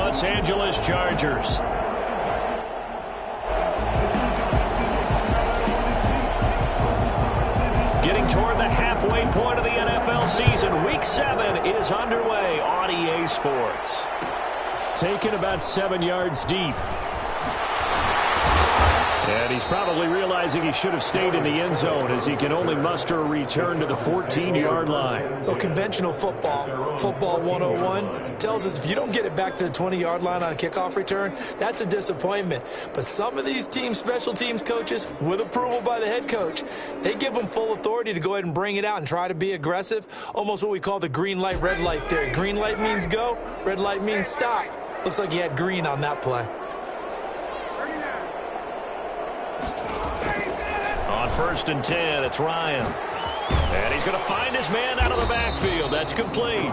Los Angeles Chargers. Getting toward the halfway point of the NFL season. Week 7 is underway on EA Sports. Taken about 7 yards deep. And he's probably realizing he should have stayed in the end zone as he can only muster a return to the 14-yard line. Well, conventional football 101, tells us if you don't get it back to the 20-yard line on a kickoff return, that's a disappointment. But some of these special teams coaches, with approval by the head coach, they give them full authority to go ahead and bring it out and try to be aggressive. Almost what we call the green light, red light theory. Green light means go, red light means stop. Looks like he had green on that play. On 1st and 10, it's Ryan. And he's going to find his man out of the backfield. That's complete.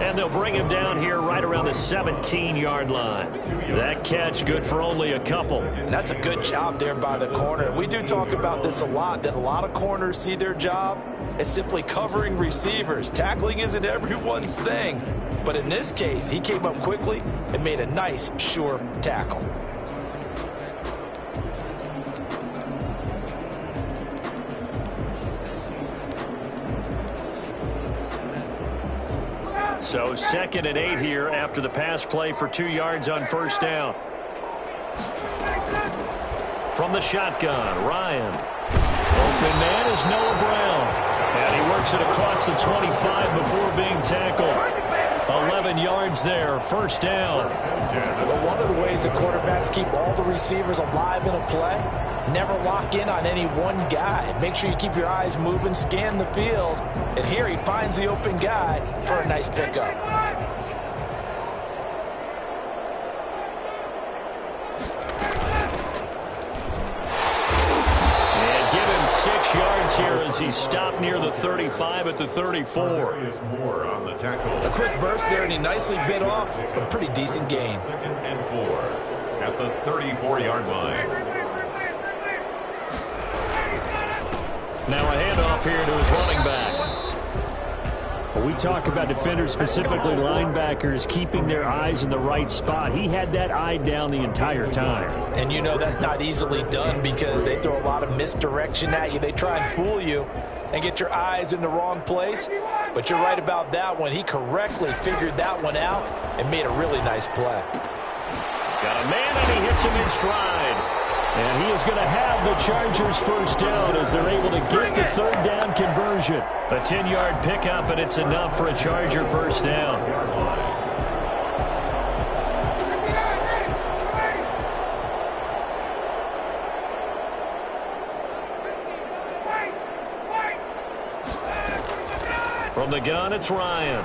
And they'll bring him down here right around the 17-yard line. That catch good for only a couple. And that's a good job there by the corner. We do talk about this a lot, that a lot of corners see their job as simply covering receivers. Tackling isn't everyone's thing. But in this case, he came up quickly and made a nice, sure tackle. So 2nd and 8 here after the pass play for 2 yards on 1st down. From the shotgun, Ryan. Open man is Noah Brown. And he works it across the 25 before being tackled. 11 yards there, 1st down. Well, one of the ways that quarterbacks keep all the receivers alive in a play, never lock in on any one guy. Make sure you keep your eyes moving, scan the field. And here he finds the open guy for a nice pickup. And give him 6 yards here as he stopped near the 35 at the 34. A quick burst there, and he nicely bit off a pretty decent gain. 2nd and 4 at the 34-yard line. Now a handoff here to his running back. Well, we talk about defenders, specifically linebackers, keeping their eyes in the right spot. He had that eye down the entire time. And you know that's not easily done because they throw a lot of misdirection at you. They try and fool you and get your eyes in the wrong place. But you're right about that one. He correctly figured that one out and made a really nice play. Got a man, and he hits him in stride. And he is going to have the Chargers 1st down as they're able to get the 3rd down conversion. A 10-yard pickup, and it's enough for a Charger 1st down. From the gun, it's Ryan.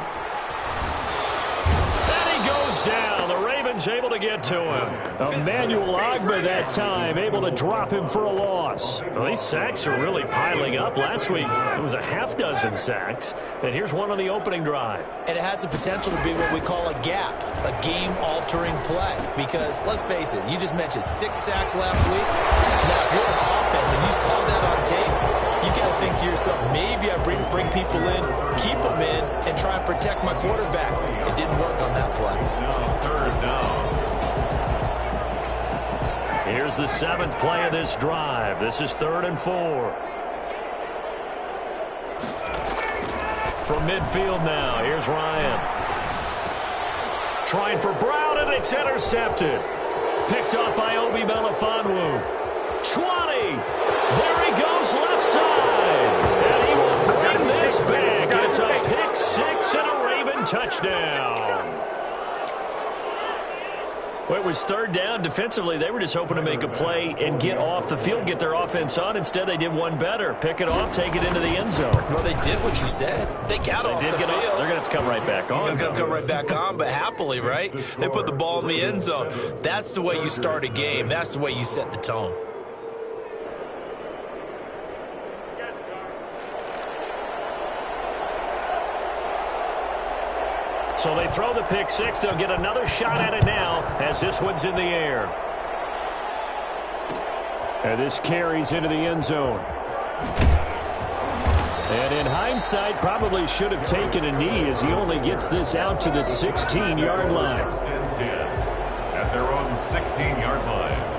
And he goes down. The Ravens able to get to him. Emmanuel Ogbah that time, able to drop him for a loss. Well, these sacks are really piling up. Last week, it was a half-dozen sacks. And here's one on the opening drive. And it has the potential to be what we call a gap, a game-altering play. Because, let's face it, you just mentioned 6 sacks last week. Now, if you're an offense and you saw that on tape, you got to think to yourself, maybe I bring people in, keep them in, and try and protect my quarterback. It didn't work on that play. Now 3rd down. Here's the 7th play of this drive. This is 3rd and 4. From midfield now, here's Ryan. Trying for Brown, and it's intercepted. Picked up by Obi Melifonwu. 20. There he goes, left side. And he will bring this back. It's a pick 6 and a Raven touchdown. Well, it was 3rd down. Defensively, they were just hoping to make a play and get off the field, get their offense on. Instead, they did one better. Pick it off, take it into the end zone. Well, they did what you said. They got off the field. They're going to have to come right back on. They're going to come right back on, but happily, right? They put the ball in the end zone. That's the way you start a game. That's the way you set the tone. So they throw the pick 6. They'll get another shot at it now as this one's in the air. And this carries into the end zone. And in hindsight, probably should have taken a knee as he only gets this out to the 16-yard line. 16-yard line.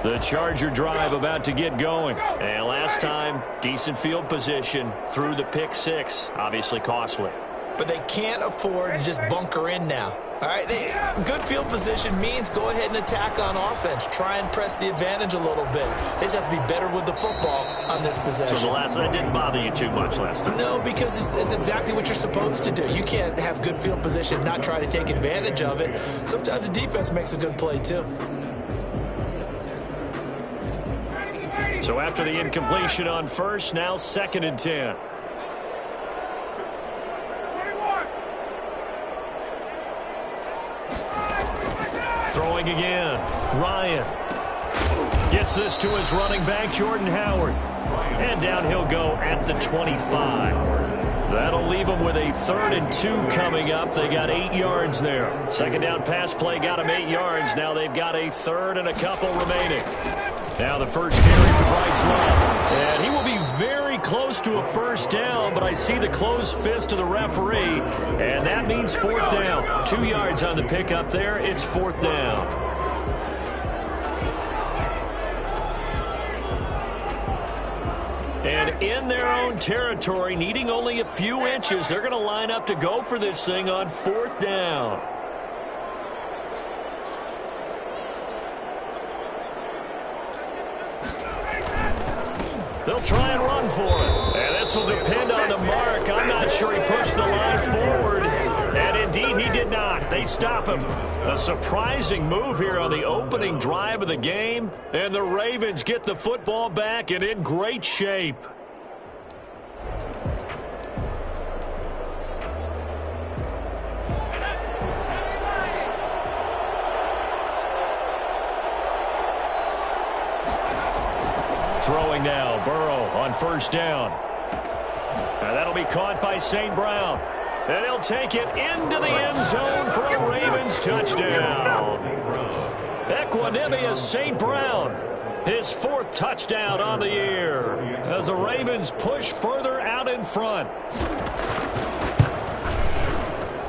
The Charger drive about to get going. And last time, decent field position through the pick six. Obviously costly. But they can't afford to just bunker in now. All right, good field position means go ahead and attack on offense. Try and press the advantage a little bit. They just have to be better with the football on this possession. So that didn't bother you too much last time? No, because it's exactly what you're supposed to do. You can't have good field position and not try to take advantage of it. Sometimes the defense makes a good play, too. So after the incompletion on first, now 2nd and 10. Throwing again. Ryan gets this to his running back, Jordan Howard. And down he'll go at the 25. That'll leave them with a 3rd and 2 coming up. They got 8 yards there. Second down pass play got them 8 yards. Now they've got a 3rd and a couple remaining. Now the first carry for Bryce Love. And he will be very close to a first down, but I see the closed fist of the referee, and that means 4th down. 2 yards on the pickup there. It's 4th down. And in their own territory, needing only a few inches, they're going to line up to go for this thing on 4th down. They'll try and run for it. And this will depend on the mark. I'm not sure he pushed the line forward. And indeed, he did not. They stop him. A surprising move here on the opening drive of the game. And the Ravens get the football back and in great shape. Throwing now, Burrow on first down. And that'll be caught by St. Brown. And he'll take it into the end zone for a Ravens touchdown. Equanimeous St. Brown, his 4th touchdown on the year, as the Ravens push further out in front.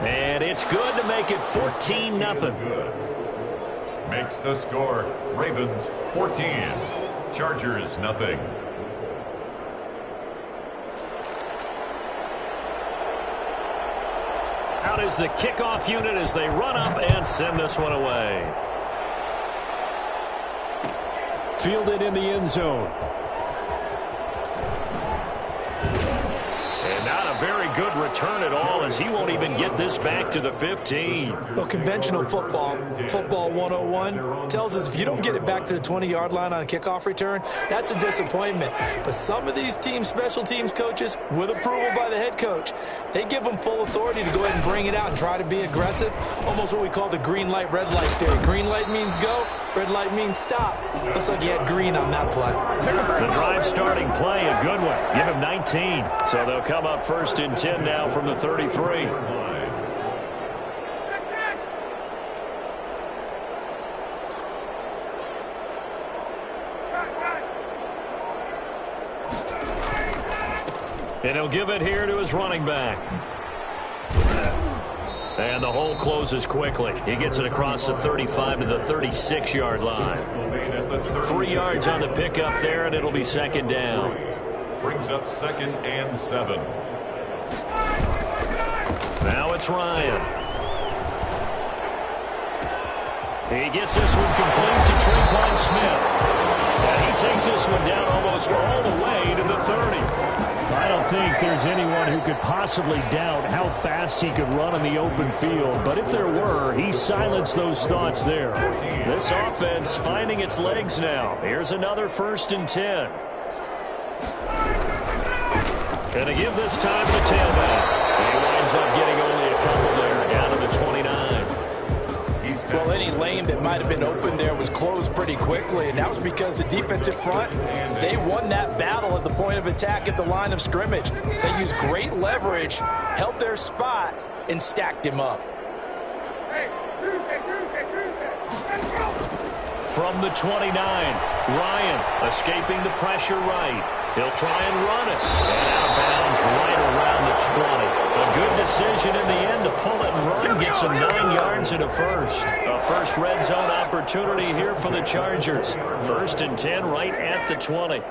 And it's good to make it 14-0. Makes the score Ravens 14. Chargers nothing. Out is the kickoff unit as they run up and send this one away. Fielded in the end zone. And not a very good return at all, as he won't even get this back to the 15. Well, conventional football 101, tells us if you don't get it back to the 20-yard line on a kickoff return, that's a disappointment. But some of these special teams coaches, with approval by the head coach, they give them full authority to go ahead and bring it out and try to be aggressive. Almost what we call the green light, red light theory. Green light means go, red light means stop. Looks like he had green on that play. The drive starting play, a good one. Give him 19. So they'll come up 1st and 10 now from the 33. And he'll give it here to his running back. And the hole closes quickly. He gets it across the 35 to the 36-yard line. 3 yards on the pickup there, and it'll be 2nd down. Brings up 2nd and 7. Now it's Ryan. He gets this one complete to Tre'Quan Smith. And he takes this one down almost all the way to the 30. I don't think there's anyone who could possibly doubt how fast he could run in the open field. But if there were, he silenced those thoughts there. This offense finding its legs now. Here's another 1st and 10. Gonna give this time to the tailback. He winds up getting only a couple there, down to the 29. Well, any lane that might have been open there was closed pretty quickly, and that was because the defensive front, they won that battle at the point of attack at the line of scrimmage. They used great leverage, held their spot, and stacked him up. From the 29, Ryan escaping the pressure right. He'll try and run it. And out of bounds right around the 20. A good conversion in the end to pull it and run, get some 9 yards and a first. A first red zone opportunity here for the Chargers. 1st and 10 right at the 20.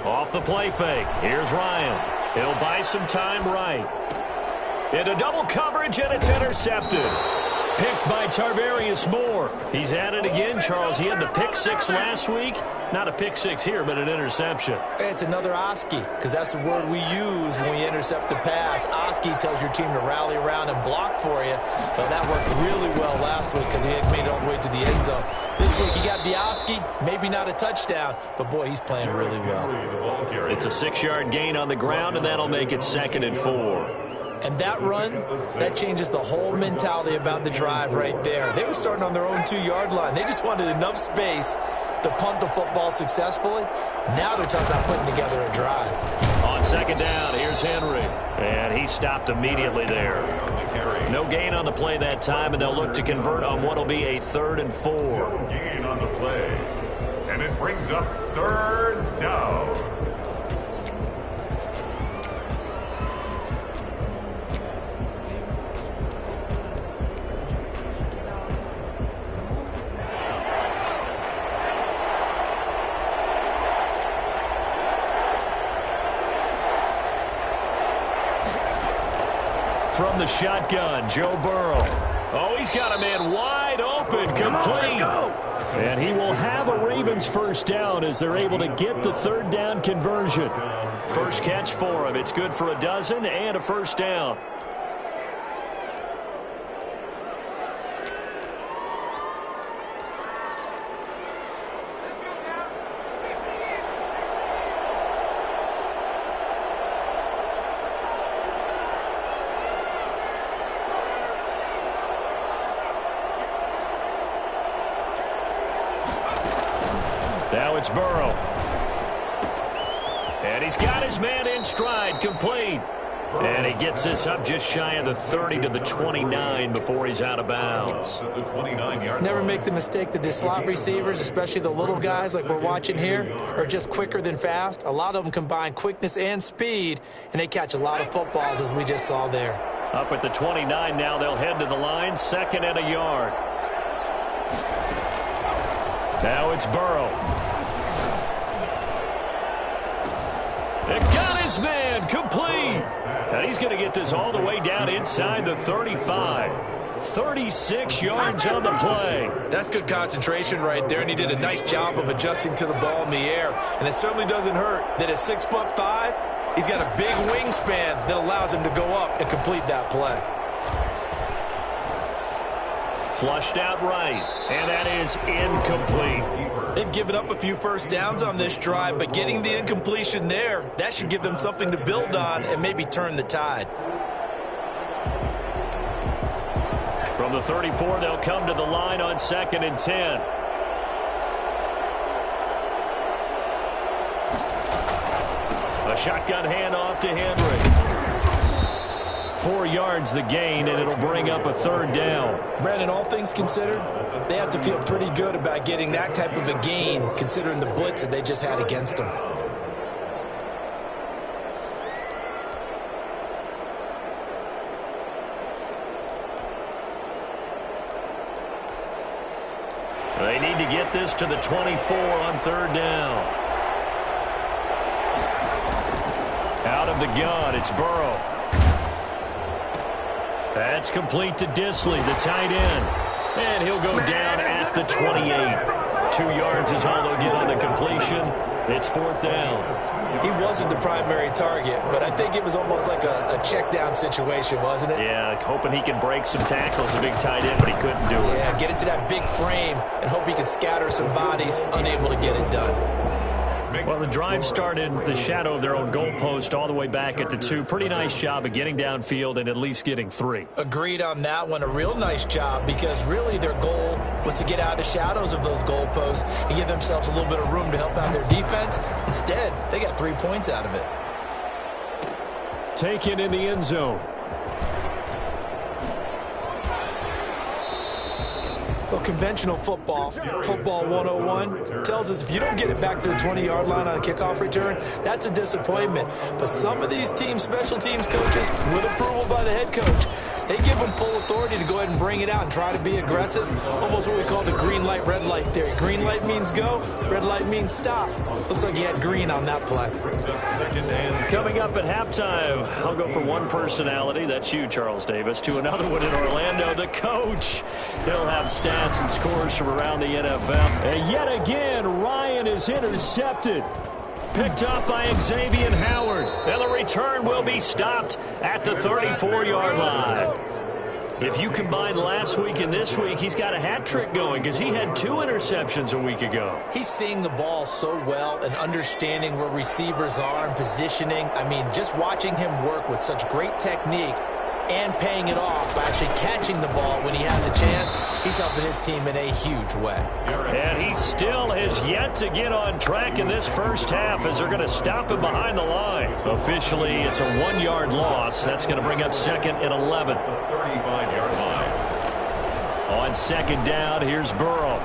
Off the play fake. Here's Ryan. He'll buy some time right. Into double coverage, and it's intercepted. Picked by Tarvarius Moore. He's at it again, Charles. He had the pick 6 last week. Not a pick 6 here, but an interception. It's another Oski, because that's the word we use when we intercept a pass. Oski tells your team to rally around and block for you. But that worked really well last week because he had made it all the way to the end zone. This week he got the Oski, maybe not a touchdown, but boy, he's playing really well. It's a 6-yard gain on the ground, and that'll make it 2nd and 4. And that run, that changes the whole mentality about the drive right there. They were starting on their own 2-yard line. They just wanted enough space to punt the football successfully. Now they're talking about putting together a drive. On 2nd down, here's Henry. And he stopped immediately there. No gain on the play that time, and they'll look to convert on what will be a 3rd and 4. No gain on the play. And it brings up 3rd down. From the shotgun, Joe Burrow. Oh, he's got a man wide open, complete. And he will have a Ravens 1st down as they're able to get the 3rd down conversion. First catch for him. It's good for a dozen and a 1st down. Now it's Burrow. And he's got his man in stride, complete. And he gets this up just shy of the 30 to the 29 before he's out of bounds. Never make the mistake that the slot receivers, especially the little guys like we're watching here, are just quicker than fast. A lot of them combine quickness and speed, and they catch a lot of footballs, as we just saw there. Up at the 29 now, they'll head to the line, 2nd and a yard. Now it's Burrow. They got his man, complete. And he's going to get this all the way down inside the 35. 36 yards on the play. That's good concentration right there, and he did a nice job of adjusting to the ball in the air. And it certainly doesn't hurt that at 6'5", he's got a big wingspan that allows him to go up and complete that play. Flushed out right, and that is incomplete. They've given up a few 1st downs on this drive, but getting the incompletion there, that should give them something to build on and maybe turn the tide. From the 34, they'll come to the line on 2nd and 10. A shotgun handoff to Henry. 4 yards the gain, and it'll bring up a 3rd down. Brandon, all things considered, they have to feel pretty good about getting that type of a gain, considering the blitz that they just had against them. They need to get this to the 24 on 3rd down. Out of the gun, it's Burrow. That's complete to Disley, the tight end. And he'll go down at the 28. 2 yards is all they'll get on the completion. It's 4th down. He wasn't the primary target, but I think it was almost like a check down situation, wasn't it? Yeah, hoping he can break some tackles, a big tight end, but he couldn't do it. Yeah, get into that big frame and hope he can scatter some bodies, unable to get it done. Well, the drive started the shadow of their own goalpost all the way back at the 2. Pretty nice job of getting downfield and at least getting 3. Agreed on that one. A real nice job because really their goal was to get out of the shadows of those goalposts and give themselves a little bit of room to help out their defense. Instead, they got 3 points out of it. Taken in the end zone. Well, conventional football 101, tells us if you don't get it back to the 20-yard line on a kickoff return, that's a disappointment. But some of these special teams coaches, with approval by the head coach, they give them full authority to go ahead and bring it out and try to be aggressive. Almost what we call the green light, red light theory. Green light means go, red light means stop. Looks like he had green on that play. Coming up at halftime, I'll go from one personality, that's you, Charles Davis, to another one in Orlando, the coach. He'll have stats and scores from around the NFL. And yet again, Ryan is intercepted. Picked up by Xavier Howard. And the return will be stopped at the 34-yard line. If you combine last week and this week, he's got a hat trick going because he had 2 interceptions a week ago. He's seeing the ball so well and understanding where receivers are and positioning. I mean, just watching him work with such great technique and paying it off by actually catching the ball when he has a chance, he's helping his team in a huge way. And he still has yet to get on track in this first half as they're going to stop him behind the line. Officially, it's a 1-yard loss. That's going to bring up 2nd and 11. 35-yard line. On 2nd down, here's Burrow.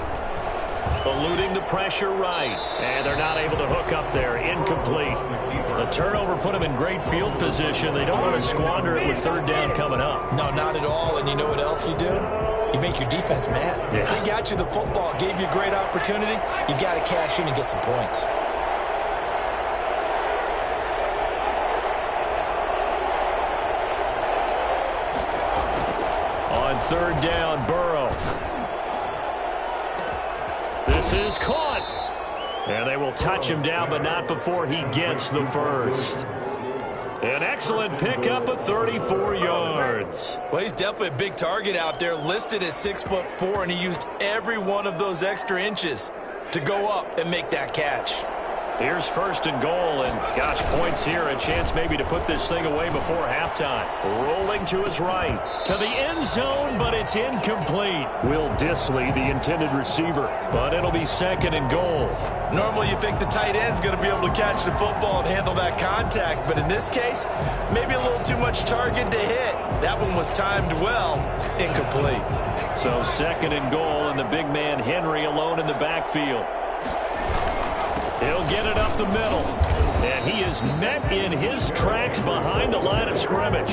Eluding the pressure right. And they're not able to hook up there. Incomplete. The turnover put them in great field position. They don't want to squander it with 3rd down coming up. No, not at all. And you know what else you do? You make your defense mad. Yeah. They got you the football, gave you a great opportunity. You got to cash in and get some points. On 3rd down, Burrow. This is caught. And they will touch him down, but not before he gets the first. An excellent pickup of 34 yards. Well, he's definitely a big target out there, listed at 6'4", and he used every one of those extra inches to go up and make that catch. Here's 1st and goal, and gosh, points here, a chance maybe to put this thing away before halftime. Rolling to his right, to the end zone, but it's incomplete. Will Dissly, the intended receiver, but it'll be 2nd and goal. Normally you think the tight end's going to be able to catch the football and handle that contact, but in this case, maybe a little too much target to hit. That one was timed well, incomplete. So 2nd and goal, and the big man Henry alone in the backfield. He'll get it up the middle. And he is met in his tracks behind the line of scrimmage.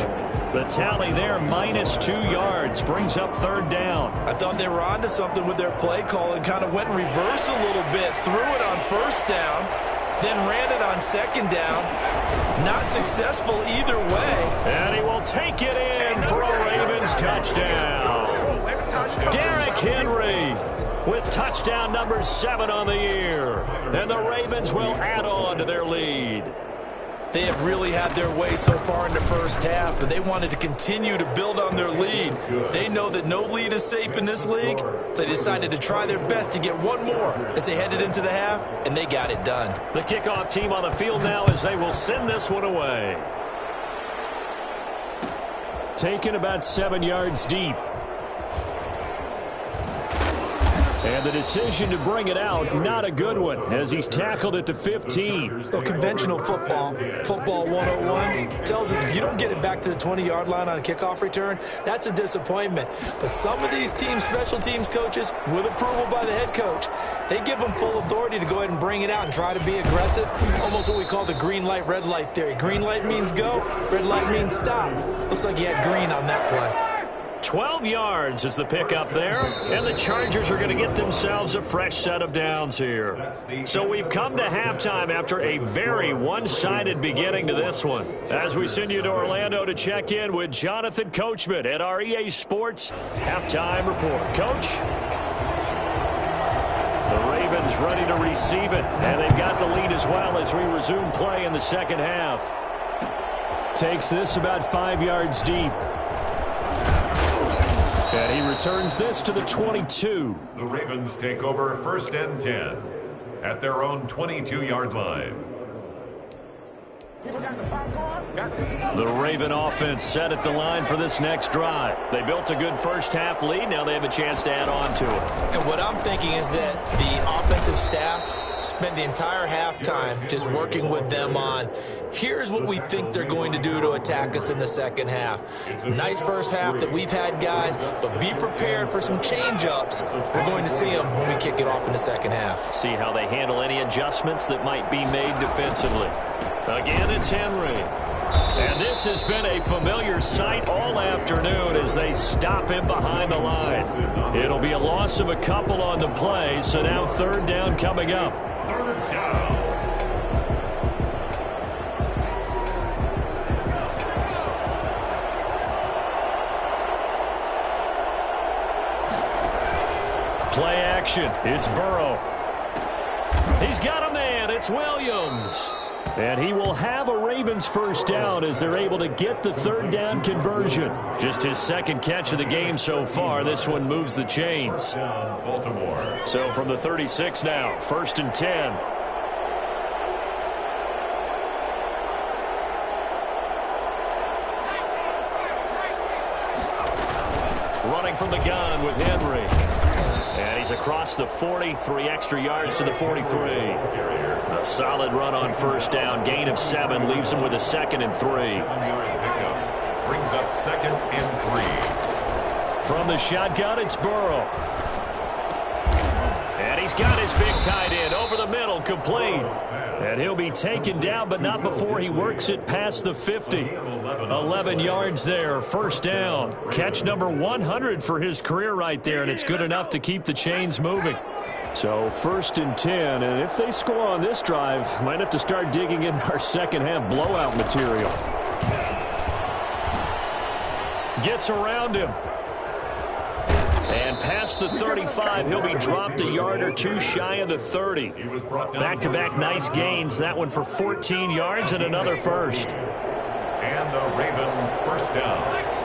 The tally there, -2 yards, brings up 3rd down. I thought they were onto something with their play call and kind of went in reverse a little bit. Threw it on 1st down, then ran it on 2nd down. Not successful either way. And he will take it in for a Ravens touchdown. Derrick Henry with touchdown number 7 on the year. And the Ravens will add on to their lead. They have really had their way so far in the first half, but they wanted to continue to build on their lead. They know that no lead is safe in this league, so they decided to try their best to get one more as they headed into the half, and they got it done. The kickoff team on the field now as they will send this one away. Taken about 7 yards deep. And the decision to bring it out, not a good one, as he's tackled at the 15. Well, conventional football 101, tells us if you don't get it back to the 20-yard line on a kickoff return, that's a disappointment. But some of these special teams coaches, with approval by the head coach, they give them full authority to go ahead and bring it out and try to be aggressive. Almost what we call the green light, red light theory. Green light means go, red light means stop. Looks like he had green on that play. 12 yards is the pickup there, and the Chargers are going to get themselves a fresh set of downs here. So we've come to halftime after a very one-sided beginning to this one. As we send you to Orlando to check in with Jonathan Coachman at our EA Sports Halftime Report. Coach? The Ravens ready to receive it, and they've got the lead as well as we resume play in the second half. Takes this about 5 yards deep. And he returns this to the 22. The Ravens take over 1st and 10 at their own 22-yard line. The Raven offense set at the line for this next drive. They built a good first half lead. Now they have a chance to add on to it. And what I'm thinking is that the offensive staff spent the entire halftime just working with them on, here's what we think they're going to do to attack us in the second half. Nice first half that we've had, guys, but be prepared for some change-ups. We're going to see them when we kick it off in the second half. See how they handle any adjustments that might be made defensively. Again, it's Henry. And this has been a familiar sight all afternoon as they stop him behind the line. It'll be a loss of a couple on the play, so now third down coming up. Third down. Play action. It's Burrow. He's got a man. It's Williams. And he will have a Ravens first down as they're able to get the third down conversion. Just his second catch of the game so far. This one moves the chains. Baltimore. So from the 36 now, 1st and 10. Running from the gun with Henry. And he's across the 40, 3 extra yards to the 43. A solid run on first down. Gain of 7 leaves him with a 2nd and 3. Pickup brings up 2nd and 3. From the shotgun, it's Burrow. And he's got his big tight end over the middle, complete. And he'll be taken down, but not before he works it past the 50. 11 yards there, first down. Catch number 100 for his career right there, and it's good enough to keep the chains moving. So 1st and 10, and if they score on this drive, might have to start digging in our second half blowout material. Gets around him. And past the 35, he'll be dropped a yard or two shy of the 30. Back-to-back nice gains. That one for 14 yards and another first. And the Raven first down.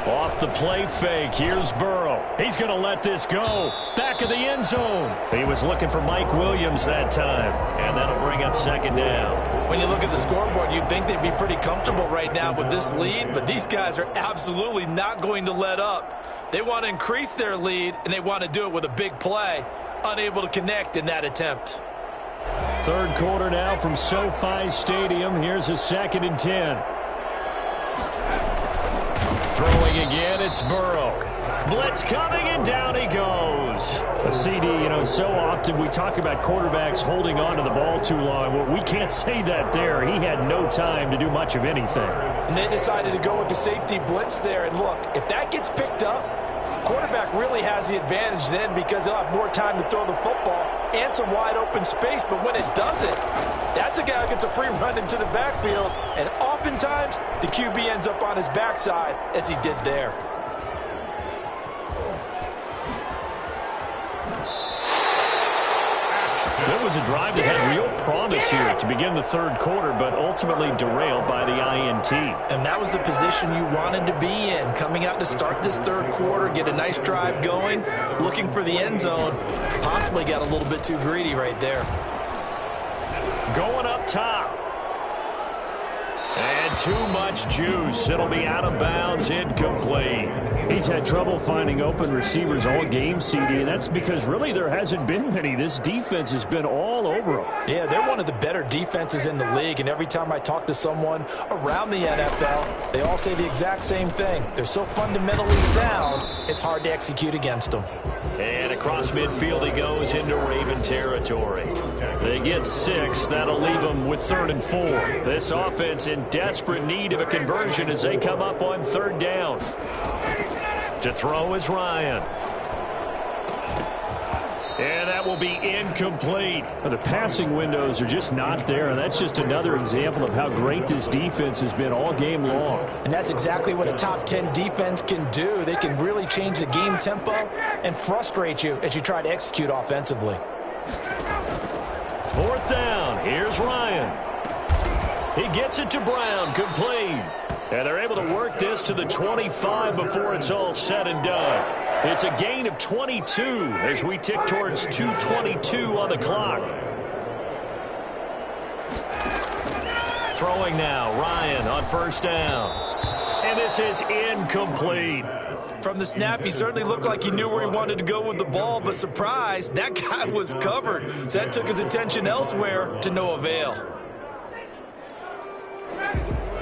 Off the play fake, here's Burrow. He's going to let this go. Back of the end zone. He was looking for Mike Williams that time. And that'll bring up second down. When you look at the scoreboard, you'd think they'd be pretty comfortable right now with this lead, but these guys are absolutely not going to let up. They want to increase their lead, and they want to do it with a big play. Unable to connect in that attempt. Third quarter now from SoFi Stadium. Here's a 2nd and 10. Throwing again, it's Burrow. Blitz coming, and down he goes. A CD, so often we talk about quarterbacks holding on to the ball too long. Well, we can't say that there. He had no time to do much of anything. And they decided to go with the safety blitz there. And look, if that gets picked up, quarterback really has the advantage then because he'll have more time to throw the football and some wide open space. But when it doesn't, that's a guy who gets a free run into the backfield. And oftentimes, the QB ends up on his backside as he did there. So it was a drive that had real promise here to begin the third quarter, but ultimately derailed by the INT. And that was the position you wanted to be in, coming out to start this third quarter, get a nice drive going, looking for the end zone. Possibly got a little bit too greedy right there. Going up top. And too much juice. It'll be out of bounds, incomplete. He's had trouble finding open receivers all game, CD, and that's because really there hasn't been many. This defense has been all over him. Yeah, they're one of the better defenses in the league, and every time I talk to someone around the NFL, they all say the exact same thing. They're so fundamentally sound, it's hard to execute against them. And across midfield he goes into Raven territory. They get 6. That'll leave them with 3rd and 4. This offense in desperate need of a conversion as they come up on 3rd down. To throw is Ryan. And that will be incomplete. The passing windows are just not there, and that's just another example of how great this defense has been all game long. And that's exactly what a top 10 defense can do. They can really change the game tempo and frustrate you as you try to execute offensively. 4th down. Here's Ryan. He gets it to Brown, complete. And they're able to work this to the 25 before it's all said and done. It's a gain of 22 as we tick towards 2:22 on the clock. Throwing now, Ryan on 1st down. And this is incomplete. From the snap, he certainly looked like he knew where he wanted to go with the ball, but surprise, that guy was covered. So that took his attention elsewhere to no avail.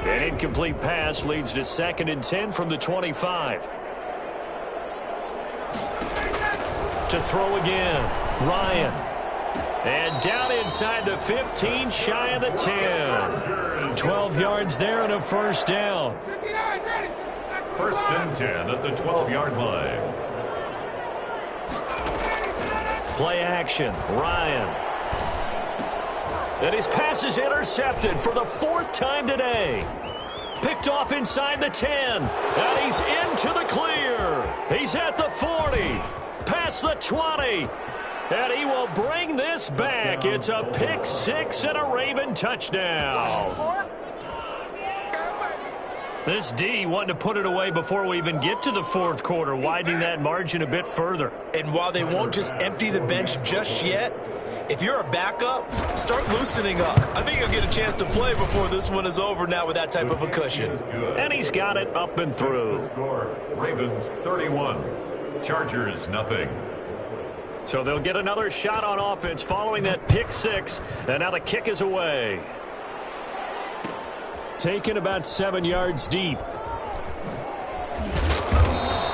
An incomplete pass leads to 2nd and 10 from the 25. To throw again, Ryan. And down inside the 15, shy of the 10. 12 yards there and a first down. 1st and 10 at the 12-yard line. Play action, Ryan. And his pass is intercepted for the 4th time today. Picked off inside the 10. And he's into the clear. He's at the 40. Past the 20. And he will bring this back. It's a pick 6 and a Raven touchdown. This D wanting to put it away before we even get to the 4th quarter, widening that margin a bit further. And while they won't just empty the bench just yet, if you're a backup, start loosening up. I think you'll get a chance to play before this one is over now with that type of a cushion. And he's got it up and through. Ravens 31, Chargers nothing. So they'll get another shot on offense following that pick 6, and now the kick is away. Taken about 7 yards deep.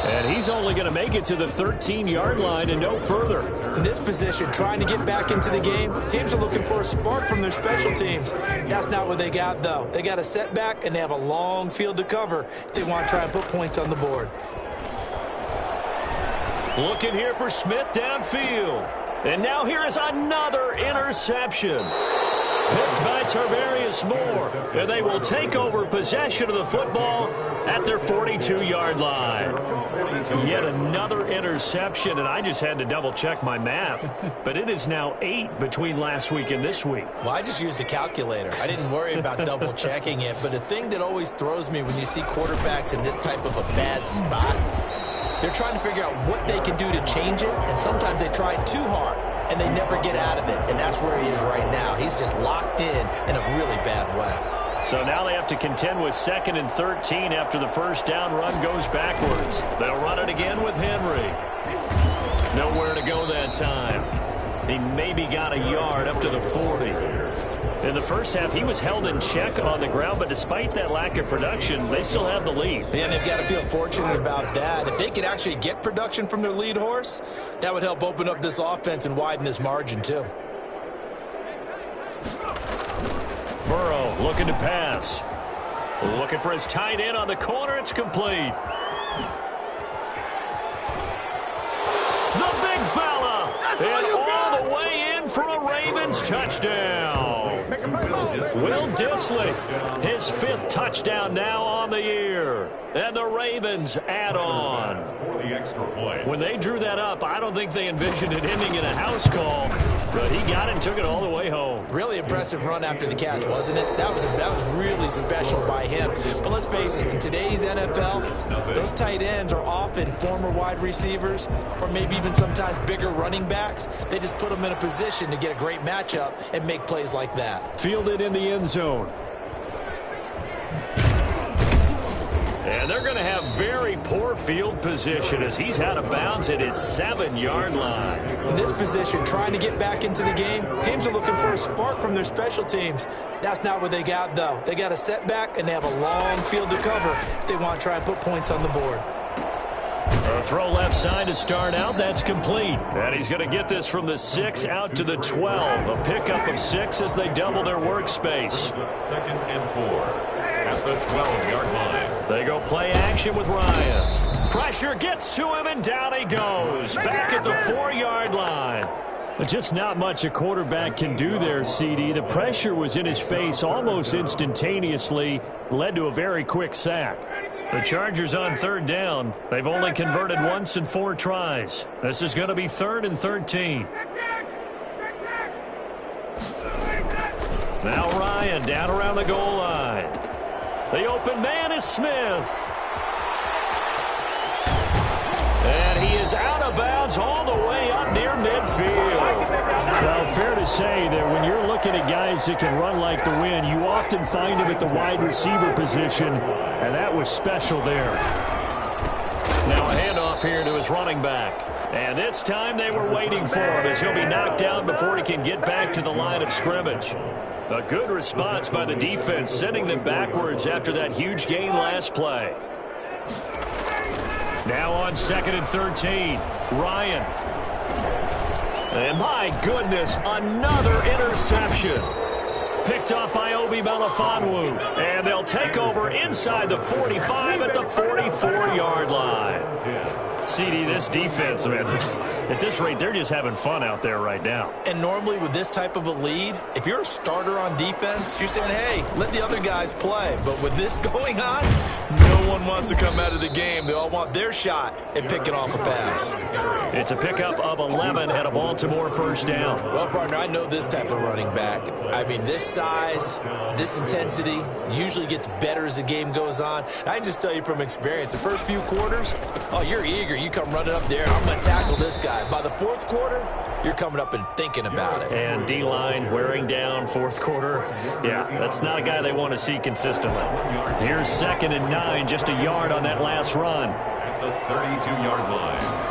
And he's only going to make it to the 13-yard line and no further. In this position, trying to get back into the game, teams are looking for a spark from their special teams. That's not what they got, though. They got a setback, and they have a long field to cover if they want to try and put points on the board. Looking here for Smith downfield. And now here is another interception. Picked by Tarvarius Moore. And they will take over possession of the football at their 42-yard line. Yet another interception, and I just had to double-check my math. But it is now 8 between last week and this week. Well, I just used a calculator. I didn't worry about double-checking it. But the thing that always throws me when you see quarterbacks in this type of a bad spot, they're trying to figure out what they can do to change it, and sometimes they try too hard, and they never get out of it, and that's where he is right now. He's just locked in a really bad way. So now they have to contend with 2nd and 13 after the first down run goes backwards. They'll run it again with Henry. Nowhere to go that time. He maybe got a yard up to the 40. In the first half, he was held in check on the ground, but despite that lack of production, they still have the lead. And they've got to feel fortunate about that. If they could actually get production from their lead horse, that would help open up this offense and widen this margin, too. Burrow looking to pass. Looking for his tight end on the corner. It's complete. The big fella. And all the way in for a Ravens touchdown. Will Dissly, his 5th touchdown now on the year. And the Ravens add on. When they drew that up, I don't think they envisioned it ending in a house call, but he got it and took it all the way home. Really impressive run after the catch, wasn't it? That was really special by him. But let's face it, in today's NFL, those tight ends are often former wide receivers or maybe even sometimes bigger running backs. They just put them in a position to get a great matchup and make plays like that. Fielded in the end zone. And they're going to have very poor field position as he's out of bounds at his 7-yard line. In this position, trying to get back into the game, teams are looking for a spark from their special teams. That's not what they got, though. They got a setback, and they have a long field to cover if they want to try and put points on the board. A throw left side to start out. That's complete. And he's going to get this from the 6 out to the 12. A pickup of 6 as they double their workspace. 2nd and 4 at the 12-yard line. They go play action with Ryan. Pressure gets to him, and down he goes. Back at the 4-yard line. Just not much a quarterback can do there, CD. The pressure was in his face almost instantaneously, led to a very quick sack. The Chargers on 3rd down. They've only converted once in 4 tries. This is going to be 3rd and 13. Now Ryan down around the goal line. The open man is Smith. And he is is out of bounds all the way up near midfield. Well, fair to say that when you're looking at guys that can run like the wind, you often find them at the wide receiver position, and that was special there. Now a handoff here to his running back. And this time they were waiting for him as he'll be knocked down before he can get back to the line of scrimmage. A good response by the defense, sending them backwards after that huge gain last play. Now on 2nd and 13, Ryan. And my goodness, another interception. Picked up by Obi Melifonwu. And they'll take over inside the 45 at the 44-yard line. CD, this defense, man, at this rate, they're just having fun out there right now. And normally with this type of a lead, if you're a starter on defense, you're saying, hey, let the other guys play. But with this going on, no one wants to come out of the game. They all want their shot at picking off a pass. It's a pickup of 11 and a Baltimore first down. Well, partner, I know this type of running back. I mean, this size, this intensity usually gets better as the game goes on. I can just tell you from experience, the first few quarters, oh, you're eager. You come running up there, I'm going to tackle this guy. By the fourth quarter, you're coming up and thinking about it. And D-line wearing down fourth quarter. Yeah, that's not a guy they want to see consistently. Here's 2nd and 9, just a yard on that last run. At the 32-yard line.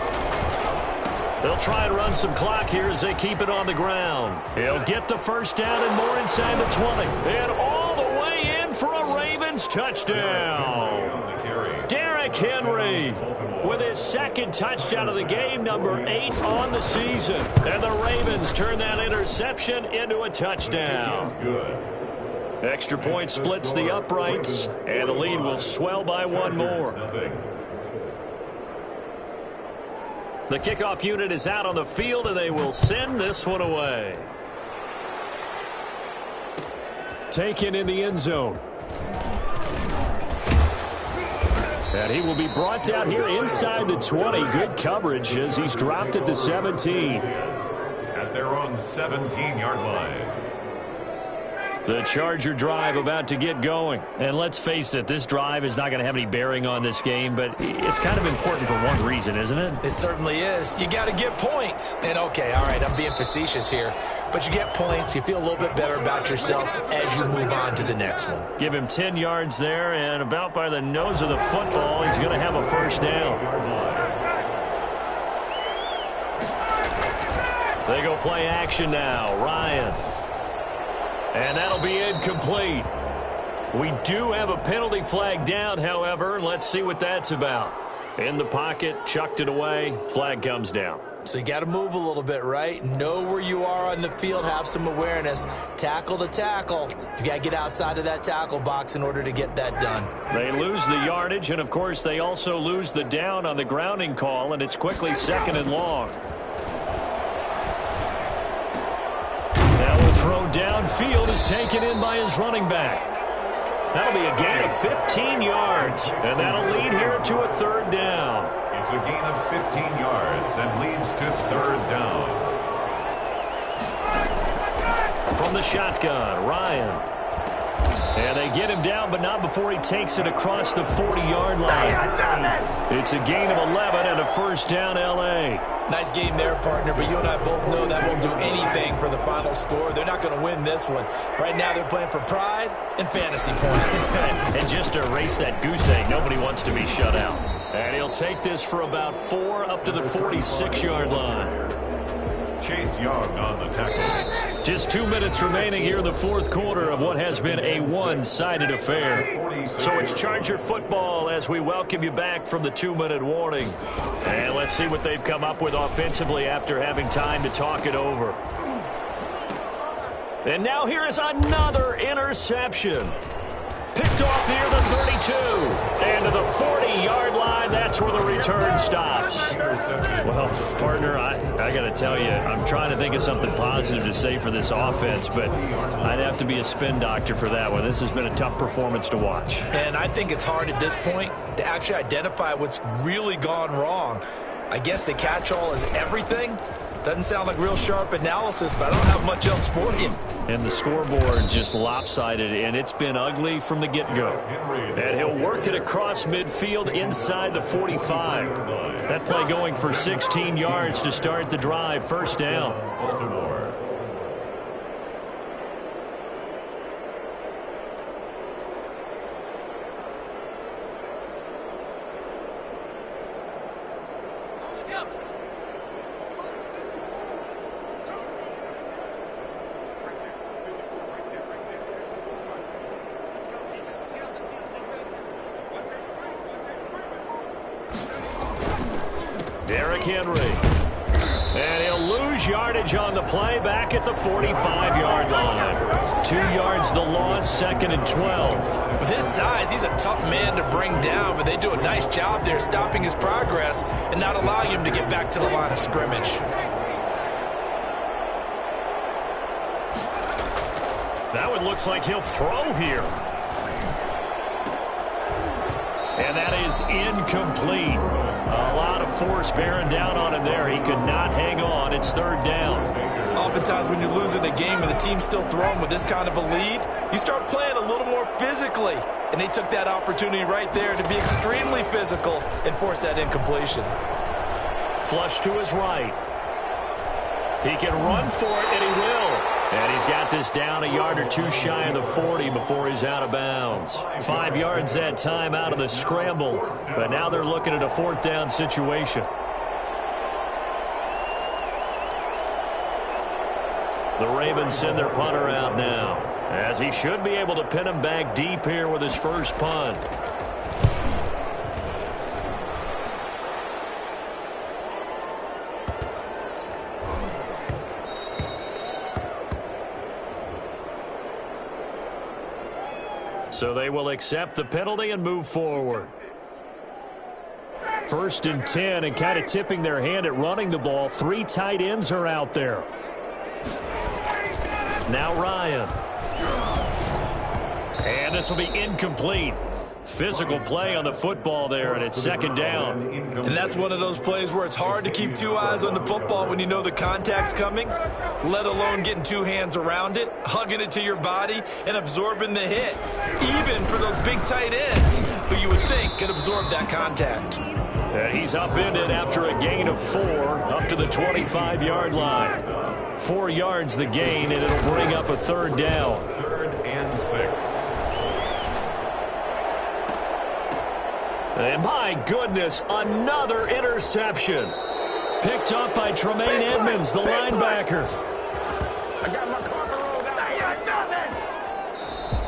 They'll try and run some clock here as they keep it on the ground. He'll get the first down and more inside the 20. And all the way in for a Ravens touchdown. Derrick Henry with his 2nd touchdown of the game, number 8 on the season. And the Ravens turn that interception into a touchdown. Extra point splits the uprights, and the lead will swell by one more. The kickoff unit is out on the field, and they will send this one away. Taken in the end zone. And he will be brought down here inside the 20. Good coverage as he's dropped at the 17. At their own 17-yard line. The Charger drive about to get going. And let's face it, this drive is not going to have any bearing on this game, but it's kind of important for one reason, isn't it? It certainly is. You got to get points. And, okay, all right, I'm being facetious here. But you get points, you feel a little bit better about yourself as you move on to the next one. Give him 10 yards there, and about by the nose of the football, he's going to have a first down. They go play action now. Ryan. And that'll be incomplete. We do have a penalty flag down, however. Let's see what that's about. In the pocket, chucked it away. Flag comes down. So you got to move a little bit, right? Know where you are on the field. Have some awareness. Tackle to tackle. You got to get outside of that tackle box in order to get that done. They lose the yardage, and, of course, they also lose the down on the grounding call, and it's quickly 2nd and long. Now a throw downfield is taken in by his running back. That'll be a gain of 15 yards, and that'll lead here to a 3rd down. It's a gain of 15 yards and leads to 3rd down. From the shotgun, Ryan. And they get him down, but not before he takes it across the 40-yard line. It's a gain of 11 and a first down, L.A. Nice game there, partner, but you and I both know that won't do anything for the final score. They're not going to win this one. Right now they're playing for pride and fantasy points. And just to erase that goose egg, nobody wants to be shut out. And he'll take this for about 4 up to the 46-yard line. Chase Young on the tackle. Just 2 minutes remaining here in the fourth quarter of what has been a one-sided affair. So it's Charger football as we welcome you back from the 2-minute warning. And let's see what they've come up with offensively after having time to talk it over. And now here is another interception. Picked off near the 32. And to the 40-yard line, that's where the return stops. Well, partner, I got to tell you, I'm trying to think of something positive to say for this offense, but I'd have to be a spin doctor for that one. This has been a tough performance to watch. And I think it's hard at this point to actually identify what's really gone wrong. I guess the catch-all is everything. Doesn't sound like real sharp analysis, but I don't have much else for you. And the scoreboard just lopsided, and it's been ugly from the get-go. And he'll work it across midfield inside the 45. That play going for 16 yards to start the drive. First down. Baltimore. Derrick Henry. And he'll lose yardage on the play back at the 45-yard line. 2 yards the loss, 2nd and 12. With his size, he's a tough man to bring down, but they do a nice job there stopping his progress and not allowing him to get back to the line of scrimmage. That one looks like he'll throw here. And that is incomplete. A lot of force bearing down on him there. He could not hang on. It's 3rd down. Oftentimes when you're losing a game and the team's still throwing with this kind of a lead, you start playing a little more physically. And they took that opportunity right there to be extremely physical and force that incompletion. Flush to his right. He can run for it, and he will. And he's got this down a yard or two shy of the 40 before he's out of bounds. 5 yards that time out of the scramble. But now they're looking at a 4th down situation. The Ravens send their punter out now, as he should be able to pin him back deep here with his first punt. So they will accept the penalty and move forward. 1st and 10, and kind of tipping their hand at running the ball. 3 tight ends are out there. Now Ryan. And this will be incomplete. Physical play on the football there, and it's 2nd down. And that's one of those plays where it's hard to keep 2 eyes on the football when you know the contact's coming, let alone getting 2 hands around it, hugging it to your body, and absorbing the hit, even for those big tight ends who you would think could absorb that contact. And he's upended after a gain of 4 up to the 25-yard line. 4 yards the gain, and it'll bring up a 3rd down. 3rd and 6. And my goodness, another interception. Picked up by Tremaine Edmonds, the linebacker.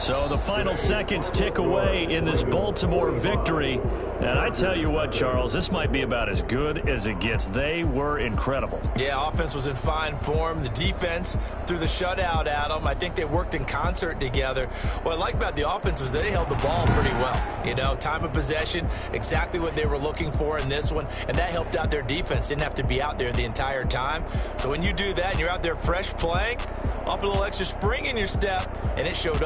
So the final seconds tick away in this Baltimore victory. And I tell you what, Charles, this might be about as good as it gets. They were incredible. Yeah, offense was in fine form. The defense threw the shutout at them. I think they worked in concert together. What I like about the offense was they held the ball pretty well. You know, time of possession, exactly what they were looking for in this one. And that helped out their defense. Didn't have to be out there the entire time. So when you do that and you're out there fresh playing, off a little extra spring in your step, and it showed up.